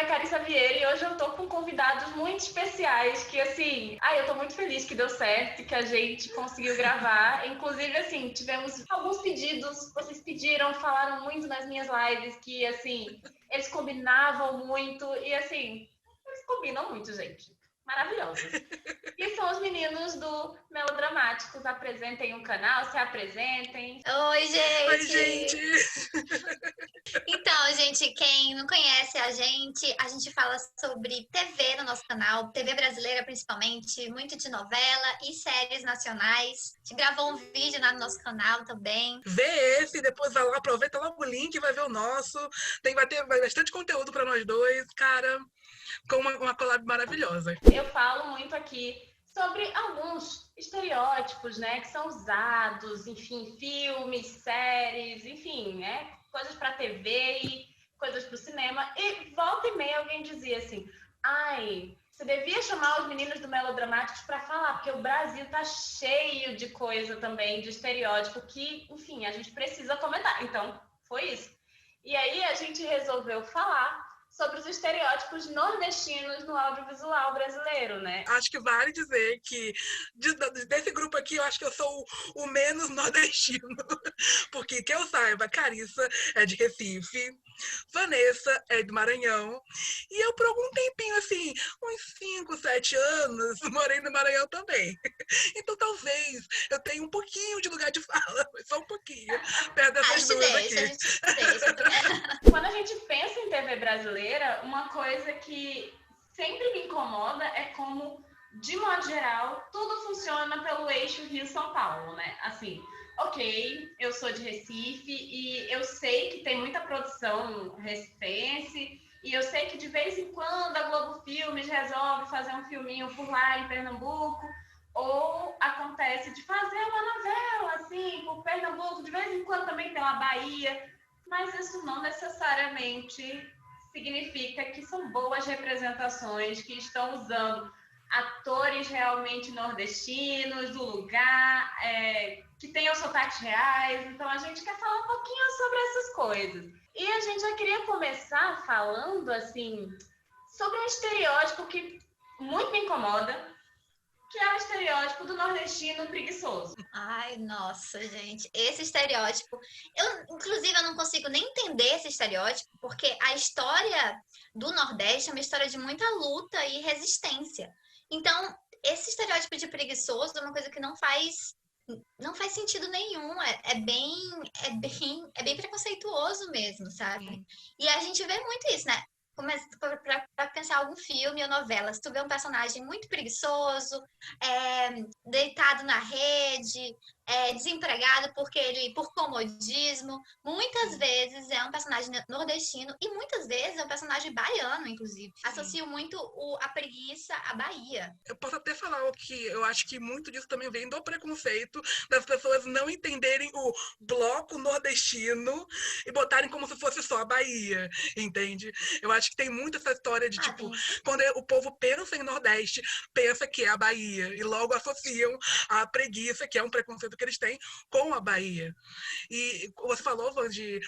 é Carissa Vieira e hoje eu tô com convidados muito especiais que, assim... eu tô muito feliz que deu certo, que a gente conseguiu gravar. Inclusive, assim, tivemos alguns pedidos, vocês pediram, falaram muito nas minhas lives que, assim, eles combinavam muito e, assim, eles combinam muito, gente. Maravilhosos. E são os meninos do Melodramáticos. Apresentem o canal, se apresentem. Oi, gente! Oi, gente! Então, gente, quem não conhece a gente fala sobre TV no nosso canal, TV brasileira principalmente, muito de novela e séries nacionais. A gente gravou um vídeo lá no nosso canal também. Vê esse, depois vai lá, aproveita logo o link, vai ver o nosso. Vai ter bastante conteúdo para nós dois, cara, com uma collab maravilhosa. Eu falo muito aqui sobre alguns estereótipos, né, que são usados, enfim, filmes, séries, enfim, né, coisas para TV e coisas para o cinema. E volta e meia alguém dizia assim, você devia chamar os meninos do Melodramáticos para falar, porque o Brasil tá cheio de coisa também, de estereótipo, que, enfim, a gente precisa comentar. Então, foi isso. E aí a gente resolveu falar sobre os estereótipos nordestinos no audiovisual brasileiro, né? Acho que vale dizer que desse grupo aqui, eu acho que eu sou o menos nordestino. Porque, que eu saiba, Carissa é de Recife, Vanessa é do Maranhão. E eu, por algum tempinho, assim, uns 5, 7 anos, morei no Maranhão também. Então, talvez eu tenha um pouquinho de lugar de fala, mas só um pouquinho, perto dessas duas aqui. A gente deixa. Quando a gente pensa em TV brasileira, uma coisa que sempre me incomoda é como, de modo geral, tudo funciona pelo eixo Rio-São Paulo, né? Assim, ok, eu sou de Recife e eu sei que tem muita produção recifense e eu sei que de vez em quando a Globo Filmes resolve fazer um filminho por lá em Pernambuco, ou acontece de fazer uma novela, assim, por Pernambuco, de vez em quando também pela Bahia, mas isso não necessariamente significa que são boas representações, que estão usando atores realmente nordestinos, do lugar, que tenham sotaques reais. Então, a gente quer falar um pouquinho sobre essas coisas. E a gente já queria começar falando, assim, sobre um estereótipo que muito me incomoda, que é o estereótipo do nordestino preguiçoso. Ai, nossa, gente, esse estereótipo, inclusive, eu não consigo nem entender esse estereótipo, porque a história do Nordeste é uma história de muita luta e resistência. Então, esse estereótipo de preguiçoso é uma coisa que não faz sentido nenhum, é bem preconceituoso mesmo, sabe? E a gente vê muito isso, né? Para pensar algum filme ou novela, se tu vê um personagem muito preguiçoso, deitado na rede, desempregado por comodismo, muitas vezes é um personagem nordestino e muitas vezes é um personagem baiano, inclusive. Associo muito a preguiça à Bahia. Eu posso até falar o que eu acho que muito disso também vem do preconceito das pessoas não entenderem o bloco nordestino e botarem como se fosse só a Bahia, entende? Eu acho que tem muito essa história de, tipo, quando o povo pensa em Nordeste, pensa que é a Bahia e logo associam a preguiça, que é um preconceito que eles têm, com a Bahia. E você falou de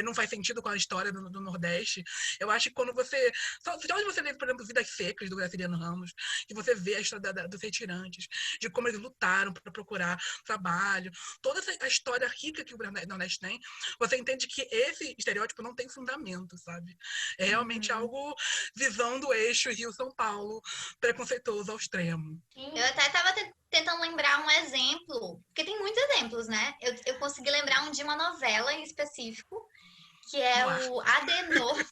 não faz sentido com a história do Nordeste. Eu acho que quando você... Só onde você lê, por exemplo, Vidas Secas, do Graciliano Ramos, que você vê a história dos retirantes, de como eles lutaram para procurar trabalho, toda a história rica que o Nordeste tem, você entende que esse estereótipo não tem fundamento, sabe? É realmente algo visão do eixo Rio-São Paulo, preconceituoso ao extremo. Eu até estava tentando lembrar um exemplo, porque tem muitos exemplos, né? Eu consegui lembrar um de uma novela em específico, que é o Adenor,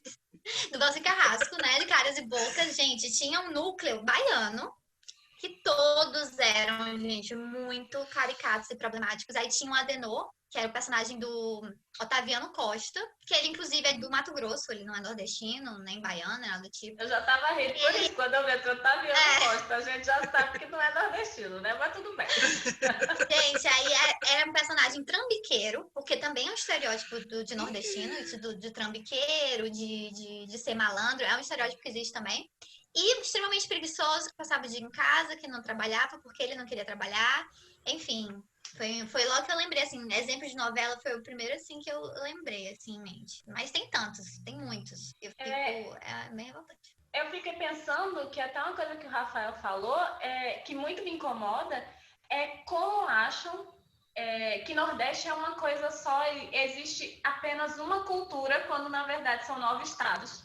do Valci Carrasco, né? De Caras e Bocas. Gente, tinha um núcleo baiano, que todos eram, gente, muito caricatos e problemáticos. Aí tinha o Adenor, que era o personagem do Otaviano Costa, que ele, inclusive, é do Mato Grosso, ele não é nordestino, nem baiano, nada do tipo. Eu já tava rindo por isso, quando eu vi o Otaviano Costa, a gente já sabe que não é nordestino, né? Mas tudo bem. Gente, aí era um personagem trambiqueiro, porque também é um estereótipo de nordestino, isso de trambiqueiro, de ser malandro, é um estereótipo que existe também. E extremamente preguiçoso, que passava o dia em casa, que não trabalhava porque ele não queria trabalhar. Enfim, foi logo que eu lembrei, assim, exemplo de novela foi o primeiro, assim, que eu lembrei, assim, em mente. Mas tem tantos, tem muitos. Eu fico, bem revoltante. Eu fiquei pensando que até uma coisa que o Rafael falou, que muito me incomoda, é como acham que Nordeste é uma coisa só e existe apenas uma cultura, quando na verdade são 9 estados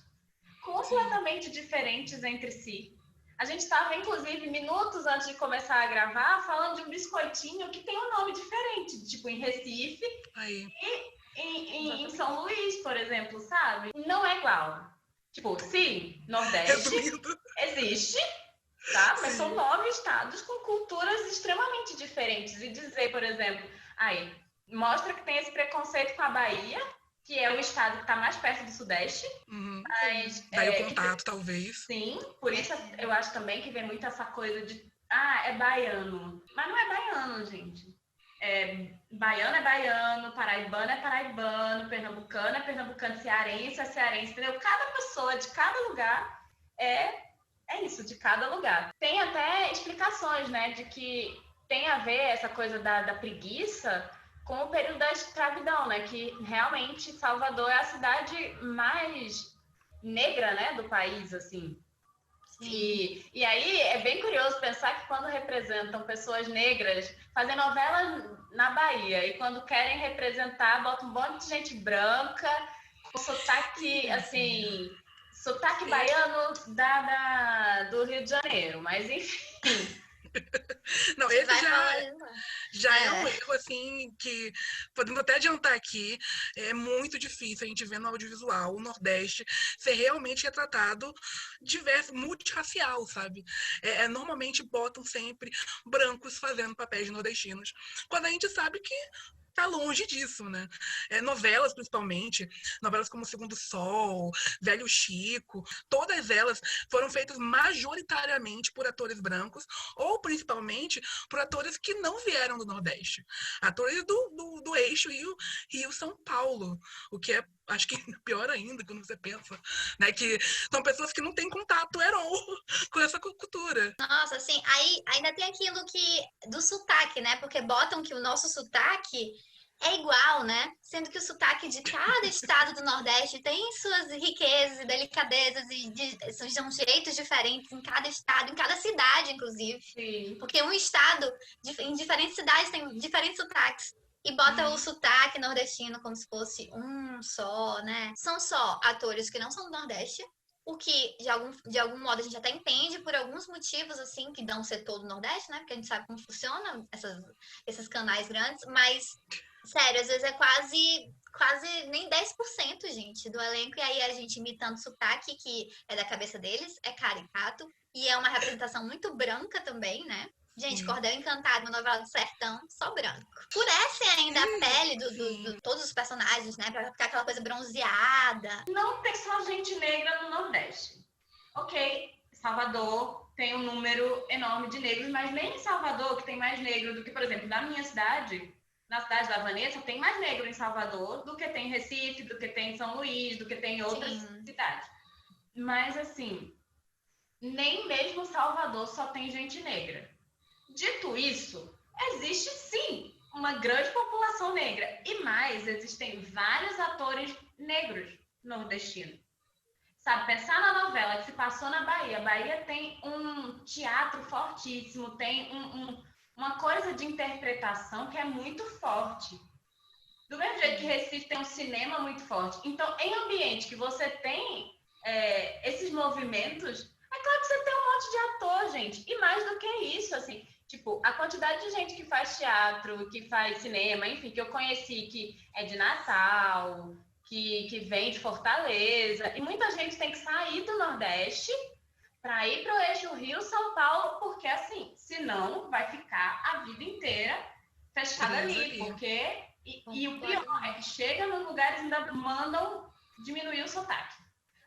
completamente diferentes entre si. A gente estava, inclusive, minutos antes de começar a gravar, falando de um biscoitinho que tem um nome diferente, tipo em Recife Aí. e em São Luís, por exemplo, sabe? Não é igual. Tipo, sim, Nordeste Resumindo. existe, tá? Mas Sim. são 9 estados com culturas extremamente diferentes. E dizer, por exemplo, aí, mostra que tem esse preconceito com a Bahia, que é o estado que está mais perto do Sudeste. Uhum. Mas, Daí o contato, talvez. Sim, por isso eu acho também que vem muito essa coisa de, é baiano. Mas não é baiano, gente. Baiano é baiano, paraibano é paraibano, pernambucano é pernambucano, cearense é cearense, entendeu? Cada pessoa de cada lugar é isso, de cada lugar. Tem até explicações, né, de que tem a ver essa coisa da preguiça com o período da escravidão, né, que realmente Salvador é a cidade mais negra, né, do país, assim. E aí é bem curioso pensar que quando representam pessoas negras, fazem novela na Bahia, e quando querem representar, botam um monte de gente branca, com sotaque, assim, sotaque baiano do Rio de Janeiro, mas enfim. Não, esse já é um erro, assim, que, podemos até adiantar aqui, é muito difícil a gente ver no audiovisual o Nordeste ser realmente retratado multirracial, sabe? Normalmente botam sempre brancos fazendo papéis nordestinos, quando a gente sabe que tá longe disso, né? Novelas, principalmente, novelas como Segundo Sol, Velho Chico, todas elas foram feitas majoritariamente por atores brancos ou, principalmente, por atores que não vieram do Nordeste. Atores do eixo Rio-São Paulo, o que é, acho que pior ainda quando você pensa, né? Que são pessoas que não têm contato com essa cultura. Nossa, assim, aí ainda tem aquilo do sotaque, né? Porque botam que o nosso sotaque é igual, né? Sendo que o sotaque de cada estado do Nordeste tem suas riquezas e delicadezas são jeitos diferentes em cada estado, em cada cidade, inclusive. Sim. Porque um estado, em diferentes cidades, tem diferentes sotaques. E bota o sotaque nordestino como se fosse um só, né? São só atores que não são do Nordeste, o que, de algum modo, a gente até entende por alguns motivos, assim, que não ser todo o Nordeste, né? Porque a gente sabe como funciona esses canais grandes, mas, sério, às vezes é quase nem 10%, gente, do elenco, e aí a gente imitando sotaque, que é da cabeça deles, é caricato, e é uma representação muito branca também, né? Gente, Cordel Encantado, uma novela do sertão, só branco. Purecem ainda a pele de todos os personagens, né? Pra ficar aquela coisa bronzeada. Não tem só gente negra no Nordeste. Ok, Salvador tem um número enorme de negros, mas nem em Salvador, que tem mais negro do que, por exemplo, na minha cidade, na cidade da Vanessa, tem mais negro em Salvador do que tem em Recife, do que tem em São Luís, do que tem em outras cidades. Mas, assim, nem mesmo Salvador só tem gente negra. Dito isso, existe sim uma grande população negra. E mais, existem vários atores negros nordestinos. Sabe, pensar na novela que se passou na Bahia. A Bahia tem um teatro fortíssimo, tem uma coisa de interpretação que é muito forte. Do mesmo jeito que Recife tem um cinema muito forte. Então, em ambiente que você tem esses movimentos, é claro que você tem um monte de ator, gente. E mais do que isso, assim, tipo, a quantidade de gente que faz teatro, que faz cinema, enfim, que eu conheci, que é de Natal, que vem de Fortaleza, e muita gente tem que sair do Nordeste para ir para o eixo Rio-São Paulo, porque, assim, senão vai ficar a vida inteira fechada ali, porque... E o pior é que chega nos lugares e ainda mandam diminuir o sotaque.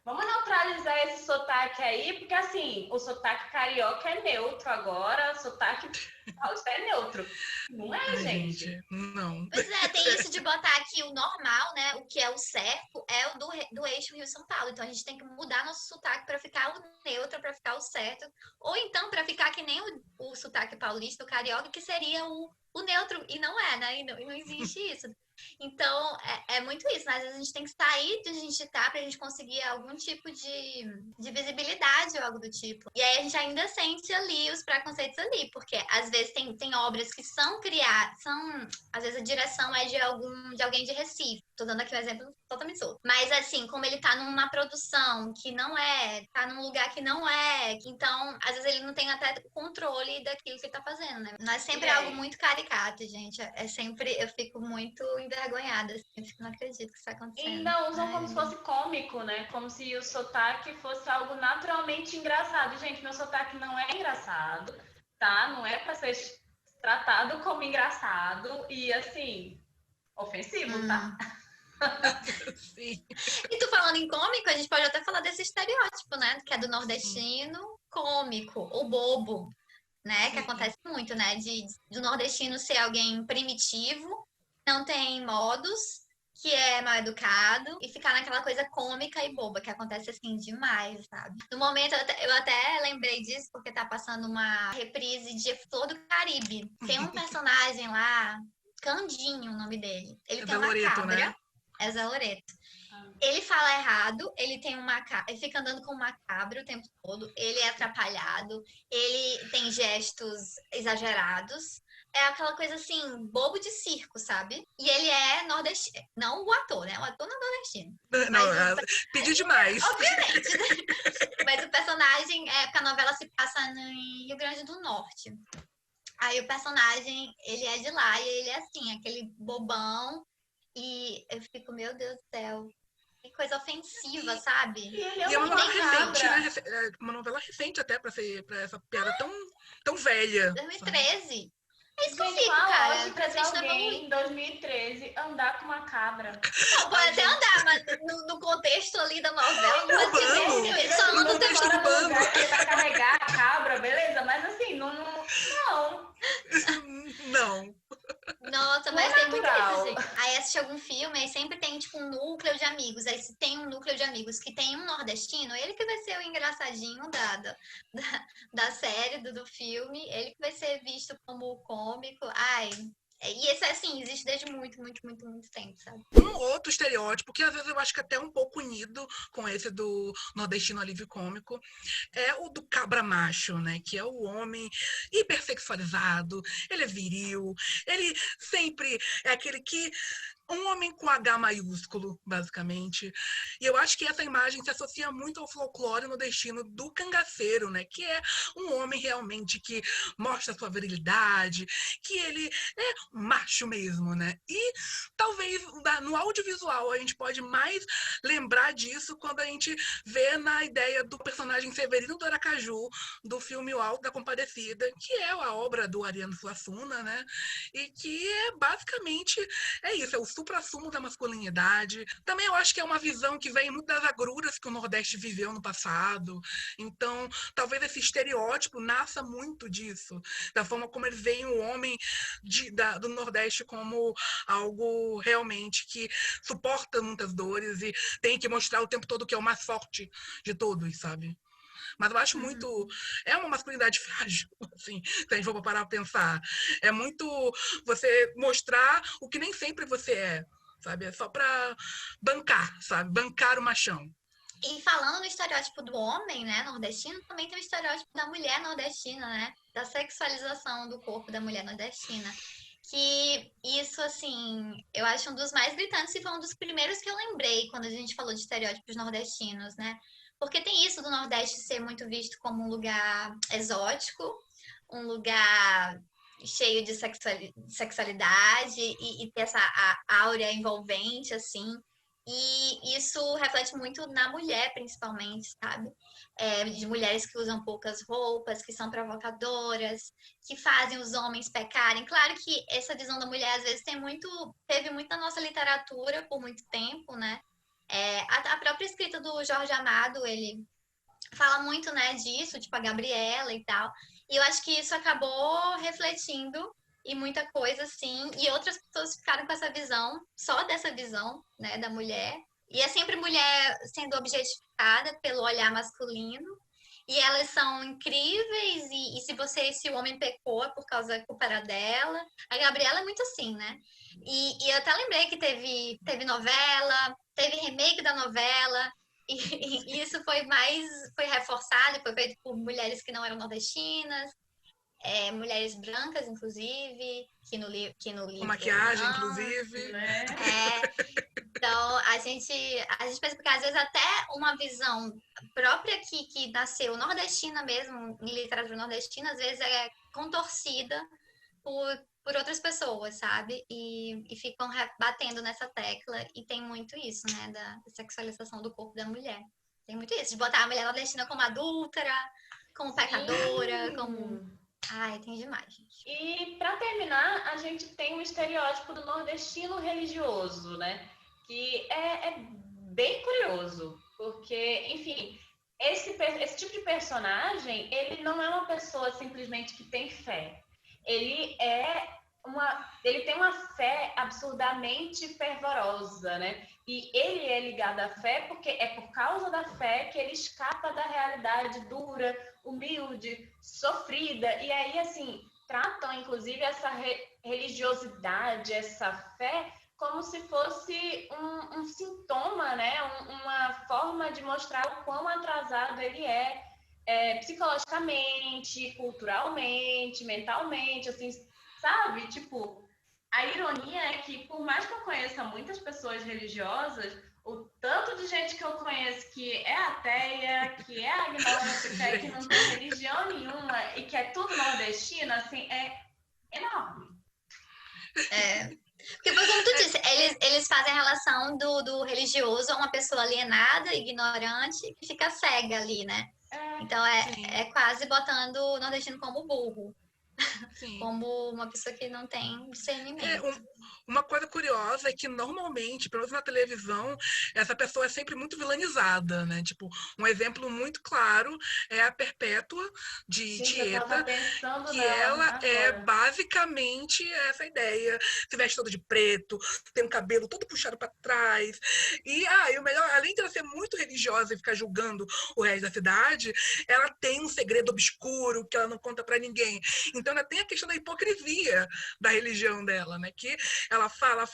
Vamos neutralizar esse sotaque aí, porque assim, o sotaque carioca é neutro agora, o sotaque paulista é neutro. Não é, gente? Não. Pois é, tem isso de botar aqui o normal, né? O que é o certo é o do eixo Rio-São Paulo. Então a gente tem que mudar nosso sotaque para ficar o neutro, para ficar o certo. Ou então para ficar que nem o sotaque paulista, o carioca, que seria o o neutro, e não é, né? E não existe isso. Então, é muito isso, né? Às vezes a gente tem que sair de onde a gente tá pra gente conseguir algum tipo de visibilidade ou algo do tipo. E aí a gente ainda sente ali os preconceitos ali, porque às vezes tem obras que são criadas, às vezes a direção é de alguém de Recife. Tô dando aqui um exemplo totalmente solto. Mas assim, como ele tá numa produção que não tá num lugar que não é, então às vezes ele não tem até controle daquilo que ele tá fazendo, né? Não é sempre algo muito caricato, gente. É sempre, eu fico muito envergonhada, assim, eu fico, não acredito que isso tá E acontecendo. ainda usam como se fosse cômico, né? Como se o sotaque fosse algo naturalmente engraçado. Gente, meu sotaque não é engraçado, tá? Não é pra ser tratado como engraçado e, assim, ofensivo, tá? Sim. E tu falando em cômico, a gente pode até falar desse estereótipo, né? Que é do nordestino cômico, ou bobo, né? Que acontece muito, né? Do nordestino ser alguém primitivo, não tem modos, que é mal educado, e ficar naquela coisa cômica e boba, que acontece assim demais, sabe? No momento, eu até lembrei disso, porque tá passando uma reprise de Flor do Caribe. Tem um personagem lá, Candinho, o nome dele. Ele É tem uma Loreto, cabra. né? É Zé Loreto. Ele fala errado, ele fica andando com uma cabra o tempo todo, ele é atrapalhado, ele tem gestos exagerados. É aquela coisa assim, bobo de circo, sabe? E ele é nordestino. Não o ator, né? O ator não é nordestino. Não, pedi demais. Obviamente, né? Mas o personagem, porque a novela se passa em Rio Grande do Norte. Aí o personagem, ele é de lá e ele é assim, aquele bobão. E eu fico, meu Deus do céu, que coisa ofensiva, sabe? E ele E é é uma uma novela recente, cabra. né? É uma novela recente até pra essa piada tão velha. 2013. É isso que eu Gente, fico, qual a cara. lógica de Infelizmente não alguém evolui. em 2013 andar com uma cabra? Não, pode até andar, mas no contexto ali da novela não faz Urbano. sentido. Ele só anda o tempo Nordeste Mora no urbano. lugar que ele vai carregar a cabra, beleza? Mas assim, não. Não. Nossa, Não é mas tem muito isso, natural. gente. Aí assiste algum filme, aí sempre tem, tipo, um núcleo de amigos. Aí se tem um núcleo de amigos que tem um nordestino, ele que vai ser o engraçadinho da série, do filme. Ele que vai ser visto como o cômico. Ai, e esse, assim, existe desde muito, muito, muito, muito tempo, sabe? Um outro estereótipo, que às vezes eu acho que até é um pouco unido com esse do nordestino alívio cômico, é o do cabra macho, né? Que é o homem hipersexualizado, ele é viril, ele sempre é aquele que um homem com H maiúsculo, basicamente. E eu acho que essa imagem se associa muito ao folclore nordestino do cangaceiro, né? Que é um homem realmente que mostra sua virilidade, que ele é macho mesmo, né? E talvez no audiovisual a gente pode mais lembrar disso quando a gente vê na ideia do personagem Severino do Aracaju, do filme O Alto da Compadecida, que é a obra do Ariano Suassuna, né? E que é basicamente isso, é o supra-sumo da masculinidade. Também eu acho que é uma visão que vem muito das agruras que o Nordeste viveu no passado. Então, talvez esse estereótipo nasça muito disso, da forma como eles veem o homem do Nordeste como algo realmente que suporta muitas dores e tem que mostrar o tempo todo que é o mais forte de todos, sabe? Mas eu acho muito. É uma masculinidade frágil, assim, se a gente for parar pra pensar. É muito você mostrar o que nem sempre você é, sabe? É só pra bancar, sabe? Bancar o machão. E falando no estereótipo do homem, né, nordestino, também tem o estereótipo da mulher nordestina, né? Da sexualização do corpo da mulher nordestina. Que isso, assim, eu acho um dos mais gritantes e foi um dos primeiros que eu lembrei quando a gente falou de estereótipos nordestinos, né? Porque tem isso do Nordeste ser muito visto como um lugar exótico, um lugar cheio de sexualidade e ter essa áurea envolvente, assim. E isso reflete muito na mulher, principalmente, sabe? De mulheres que usam poucas roupas, que são provocadoras, que fazem os homens pecarem. Claro que essa visão da mulher, às vezes, teve muito na nossa literatura por muito tempo, né? A própria escrita do Jorge Amado, ele fala muito, né, disso, tipo a Gabriela e tal. E eu acho que isso acabou refletindo em muita coisa, assim, e outras pessoas ficaram com essa visão, só dessa visão, né, da mulher. E é sempre mulher sendo objetificada pelo olhar masculino. E elas são incríveis, e se o homem pecou, é por causa da culpa era dela. A Gabriela é muito assim, né? E eu até lembrei que teve novela, teve remake da novela, e isso foi reforçado, foi feito por mulheres que não eram nordestinas, mulheres brancas, inclusive, que no Com livro maquiagem, não. inclusive. Né? Então, a gente pensa, porque às vezes até uma visão própria que nasceu nordestina mesmo, em literatura nordestina, às vezes é contorcida por outras pessoas, sabe? E ficam batendo nessa tecla, e tem muito isso, né, da sexualização do corpo da mulher. Tem muito isso, de botar a mulher nordestina como adúltera, como pecadora, como... Ai, tem demais, gente. E para terminar, a gente tem o estereótipo do nordestino religioso, né? Que é bem curioso, porque, enfim, esse tipo de personagem, ele não é uma pessoa simplesmente que tem fé. Ele tem uma fé absurdamente fervorosa, né? E ele é ligado à fé porque é por causa da fé que ele escapa da realidade dura, humilde, sofrida. E aí, assim, tratam, inclusive, essa religiosidade, essa fé, como se fosse um sintoma, né? Uma forma de mostrar o quão atrasado ele psicologicamente, culturalmente, mentalmente, assim, sabe? Tipo, a ironia é que, por mais que eu conheça muitas pessoas religiosas, o tanto de gente que eu conheço que é ateia, que é agnóstica, que não tem religião nenhuma e que é tudo nordestino, assim, é enorme. Porque foi como tu disse, eles fazem a relação do religioso a uma pessoa alienada, ignorante, que fica cega ali, né? Então é quase botando o nordestino como burro. Sim. Como uma pessoa que não tem discernimento. Uma coisa curiosa é que normalmente, pelo menos na televisão, essa pessoa é sempre muito vilanizada, né? Tipo, um exemplo muito claro é a Perpétua de Tieta, que ela é basicamente essa ideia. Se veste toda de preto, tem um cabelo todo puxado para trás. E o melhor, além de ela ser muito religiosa e ficar julgando o resto da cidade, ela tem um segredo obscuro que ela não conta para ninguém. Então ela tem a questão da hipocrisia da religião dela, né? Que ela fala,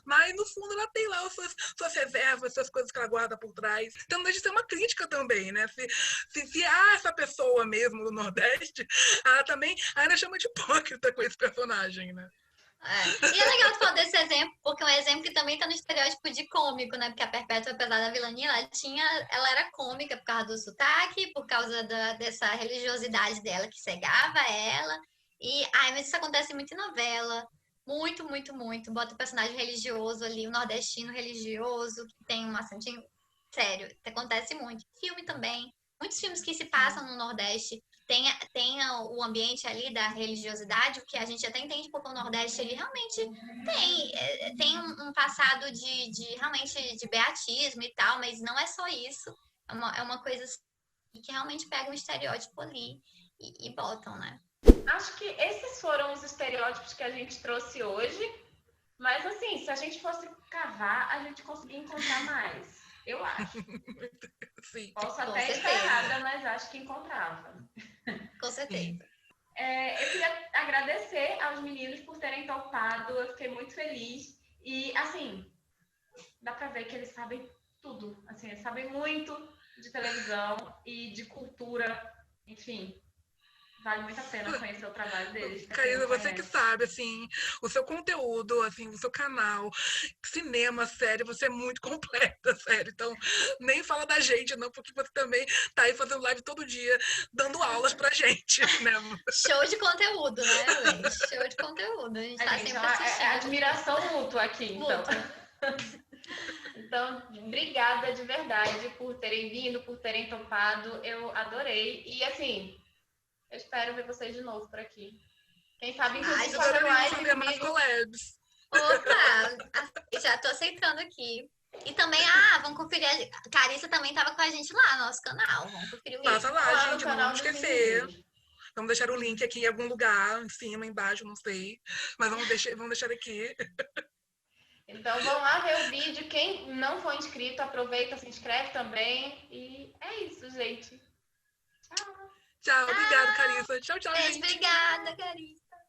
mas no fundo ela tem lá suas reservas, suas coisas que ela guarda por trás. Então deixa de ser uma crítica também, né? Se há essa pessoa mesmo do Nordeste, ela também ainda chama de hipócrita com esse personagem, né? E é legal tu falar desse exemplo, porque é um exemplo que também tá no estereótipo de cômico, né? Porque a Perpétua, apesar da vilania, ela era cômica por causa do sotaque, por causa dessa religiosidade dela que cegava ela. Mas isso acontece muito em novela. Muito, muito, muito. Bota o personagem religioso ali, o nordestino religioso, que tem um acentinho. Sério, acontece muito. Filme também. Muitos filmes que se passam no Nordeste tem o ambiente ali da religiosidade, o que a gente até entende porque o Nordeste ele realmente tem um passado de realmente de beatismo e tal, mas não é só isso. É uma coisa assim, que realmente pega um estereótipo ali e botam, né? Acho que esses foram os estereótipos que a gente trouxe hoje, mas assim, se a gente fosse cavar, a gente conseguia encontrar mais, eu acho. Sim. Posso até estar errada, mas acho que encontrava. Com certeza. Eu queria agradecer aos meninos por terem topado, eu fiquei muito feliz. E, assim, dá pra ver que eles sabem tudo, assim, eles sabem muito de televisão e de cultura, enfim. Vale muito a pena conhecer o trabalho deles. Caísa, você que sabe, assim, o seu conteúdo, assim, o seu canal, cinema, série, você é muito completa, sério. Então, nem fala da gente, não, porque você também tá aí fazendo live todo dia, dando aulas pra gente, né? Show de conteúdo, né, gente? Show de conteúdo. A gente tá sempre assistindo. É admiração mútua aqui, então. Então, obrigada de verdade por terem vindo, por terem topado. Eu adorei. E, assim... eu espero ver vocês de novo por aqui. Quem sabe, inclusive, fazer live fazer mais collabs. Opa! Já tô aceitando aqui. E também, vamos conferir. A Carissa também tava com a gente lá no nosso canal. Vamos conferir o link. Passa lá, gente, não vamos esquecer. Vamos deixar o link aqui em algum lugar, em cima, embaixo, não sei. Mas vamos deixar aqui. Então, vão lá ver o vídeo. Quem não for inscrito, aproveita, se inscreve também. E é isso, gente. Tchau, obrigado, Carissa. Tchau, tchau, Beijo, gente. obrigada, Cari.